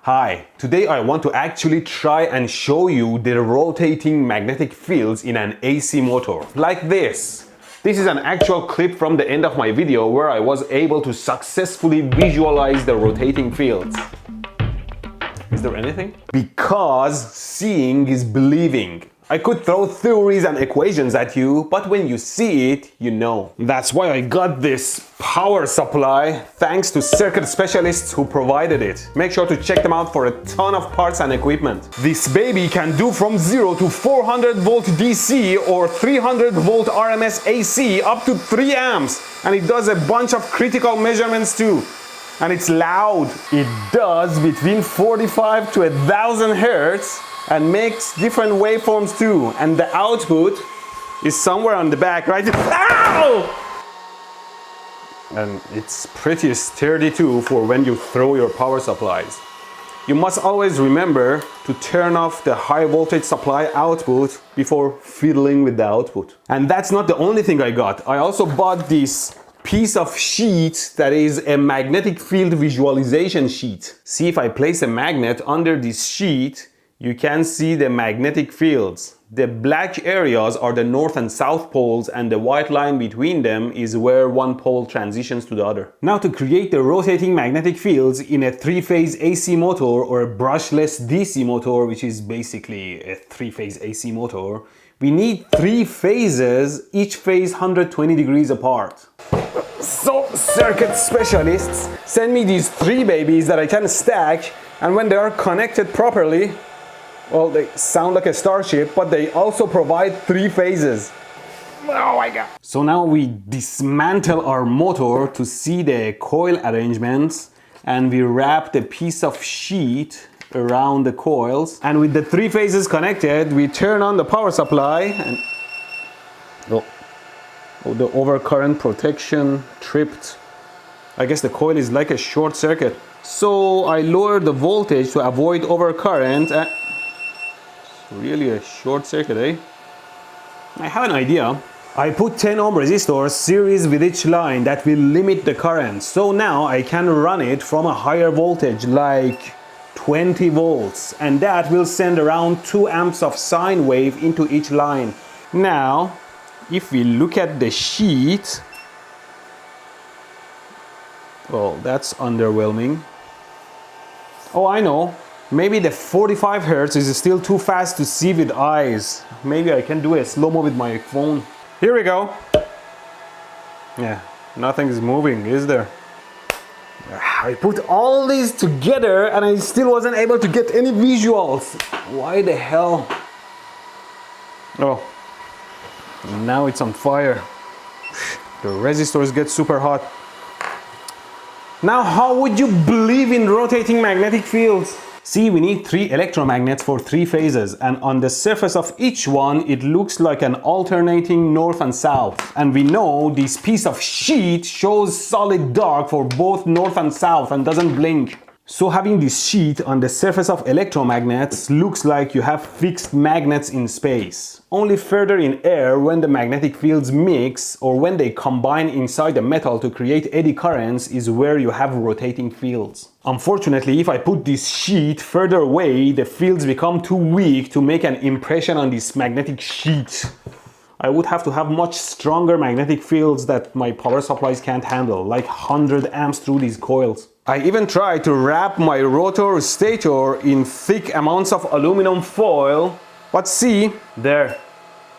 Hi, today I want to actually try and show you the rotating magnetic fields in an AC motor, like this. This is an actual clip from the end of my video where I was able to successfully visualize the rotating fields. Is there anything? Because seeing is believing. I could throw theories and equations at you, but when you see it, you know. That's why I got this power supply, thanks to circuit specialists who provided it. Make sure to check them out for a ton of parts and equipment. This baby can do from 0 to 400 volt DC or 300 volt RMS AC up to 3 amps. And it does a bunch of critical measurements too. And it's loud. It does between 45 to 1000 hertz and makes different waveforms too. And the output is somewhere on the back, right? Ow! And it's pretty sturdy too for when you throw your power supplies. You must always remember to turn off the high voltage supply output before fiddling with the output. And that's not the only thing I got. I also bought this piece of sheet that is a magnetic field visualization sheet. See, if I place a magnet under this sheet, you can see the magnetic fields. The black areas are the north and south poles, and the white line between them is where one pole transitions to the other. Now, to create the rotating magnetic fields in a 3-phase AC motor or a brushless DC motor, which is basically a 3-phase AC motor, we need 3 phases, each phase 120 degrees apart. So, circuit specialists send me these 3 babies that I can stack, and when they are connected properly, well, they sound like a starship, but they also provide 3 phases. Oh my god. So now we dismantle our motor to see the coil arrangements, and we wrap the piece of sheet around the coils. And with the 3 phases connected, we turn on the power supply and oh, the overcurrent protection tripped. I guess the coil is like a short circuit. So I lowered the voltage to avoid overcurrent. Really a short circuit, eh? I have an idea. I put 10 ohm resistors series with each line that will limit the current. So now I can run it from a higher voltage, like 20 volts. And that will send around 2 amps of sine wave into each line. Now, if we look at the sheet, well, that's underwhelming. Oh, I know. Maybe the 45 hertz is still too fast to see with eyes. Maybe I can do a slow-mo with my phone. Here we go. Yeah, nothing is moving, is there? I put all these together and I still wasn't able to get any visuals. Why the hell? Oh, now it's on fire. The resistors get super hot. Now, how would you believe in rotating magnetic fields? See, we need 3 electromagnets for 3 phases, and on the surface of each one it looks like an alternating north and south. And we know this piece of sheet shows solid dark for both north and south and doesn't blink. So having this sheet on the surface of electromagnets looks like you have fixed magnets in space. Only further in air, when the magnetic fields mix or when they combine inside the metal to create eddy currents, is where you have rotating fields. Unfortunately, if I put this sheet further away, the fields become too weak to make an impression on this magnetic sheet. I would have to have much stronger magnetic fields that my power supplies can't handle, like 100 amps through these coils. I even tried to wrap my rotor stator in thick amounts of aluminum foil, but see, there,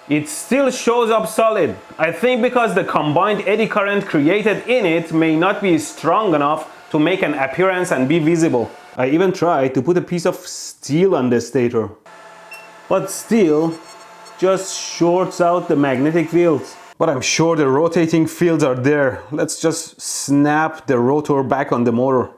it still shows up solid. I think because the combined eddy current created in it may not be strong enough to make an appearance and be visible. I even tried to put a piece of steel on the stator, but still just shorts out the magnetic fields. But I'm sure the rotating fields are there. Let's just snap the rotor back on the motor.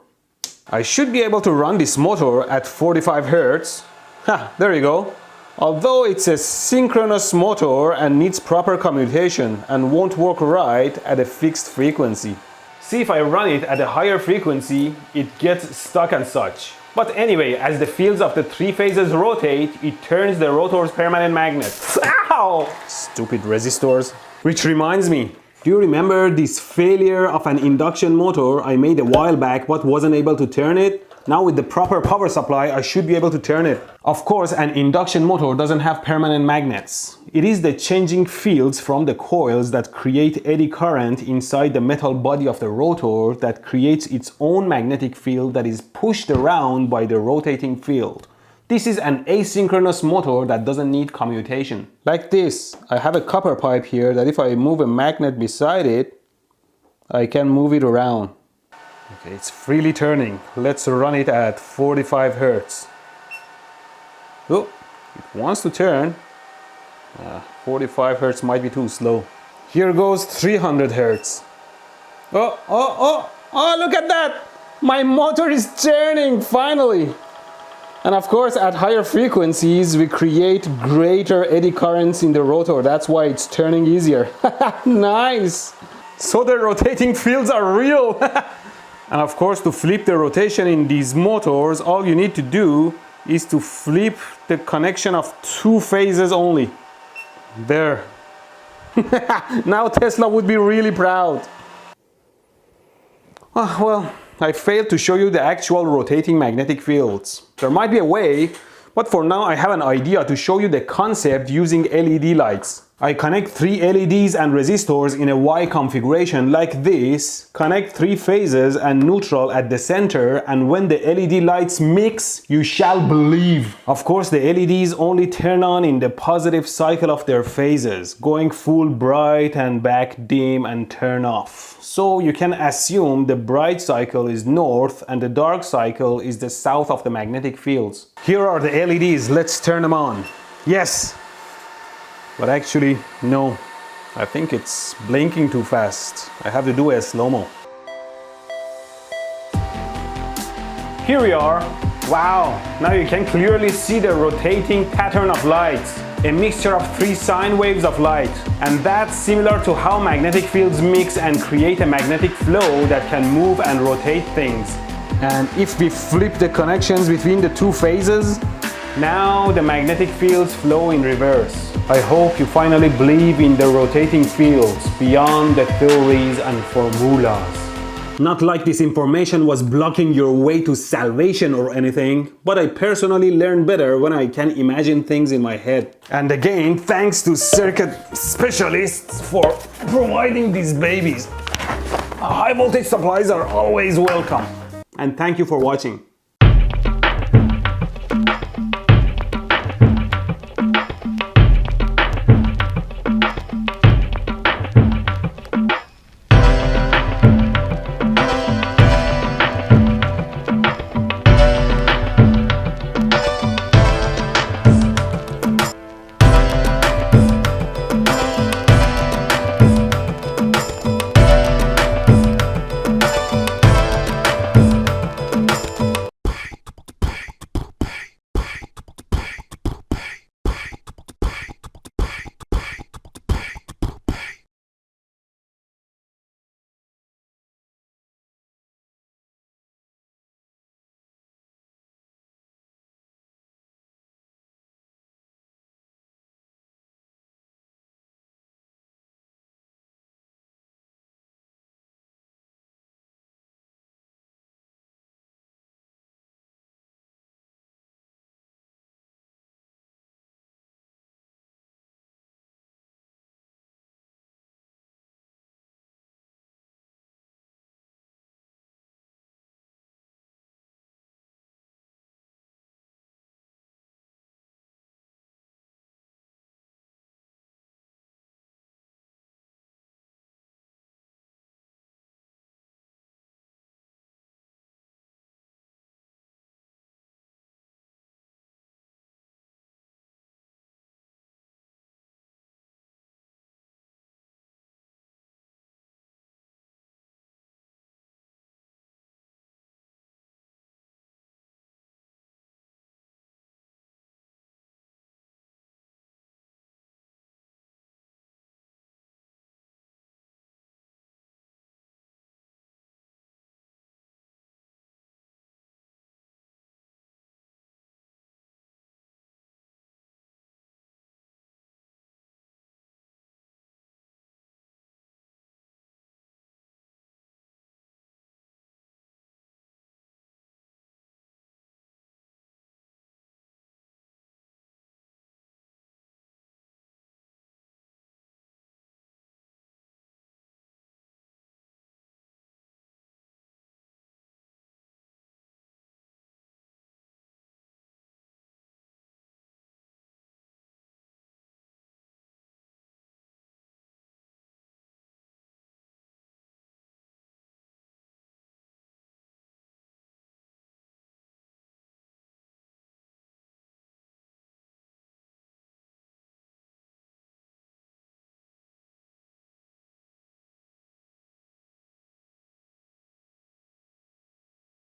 I should be able to run this motor at 45 hertz. Ha, there you go. Although it's a synchronous motor and needs proper commutation and won't work right at a fixed frequency. See, if I run it at a higher frequency, it gets stuck and such. But anyway, as the fields of the 3 phases rotate, it turns the rotor's permanent magnet. Ow! Stupid resistors. Which reminds me, do you remember this failure of an induction motor I made a while back but wasn't able to turn it? Now with the proper power supply, I should be able to turn it. Of course, an induction motor doesn't have permanent magnets. It is the changing fields from the coils that create eddy current inside the metal body of the rotor that creates its own magnetic field that is pushed around by the rotating field. This is an asynchronous motor that doesn't need commutation. Like this, I have a copper pipe here that if I move a magnet beside it, I can move it around. Okay, it's freely turning. Let's run it at 45 Hertz. Oh, it wants to turn. 45 Hertz might be too slow. Here goes 300 Hertz. Oh, look at that! My motor is turning, finally! And of course, at higher frequencies, we create greater eddy currents in the rotor. That's why it's turning easier. Nice! So the rotating fields are real! And of course, to flip the rotation in these motors, all you need to do is to flip the connection of 2 phases only. There. Now Tesla would be really proud. Well, I failed to show you the actual rotating magnetic fields. There might be a way, but for now I have an idea to show you the concept using LED lights. I connect 3 LEDs and resistors in a Y configuration like this, connect 3 phases and neutral at the center, and when the LED lights mix, you shall believe. Of course, the LEDs only turn on in the positive cycle of their phases, going full bright and back dim and turn off. So you can assume the bright cycle is north and the dark cycle is the south of the magnetic fields. Here are the LEDs, let's turn them on. Yes! But actually, no. I think it's blinking too fast. I have to do a slow-mo. Here we are. Wow! Now you can clearly see the rotating pattern of lights. A mixture of 3 sine waves of light. And that's similar to how magnetic fields mix and create a magnetic flow that can move and rotate things. And if we flip the connections between the 2 phases, now the magnetic fields flow in reverse. I hope you finally believe in the rotating fields beyond the theories and formulas. Not like this information was blocking your way to salvation or anything, but I personally learn better when I can imagine things in my head. And again, thanks to circuit specialists for providing these babies. High voltage supplies are always welcome. And thank you for watching.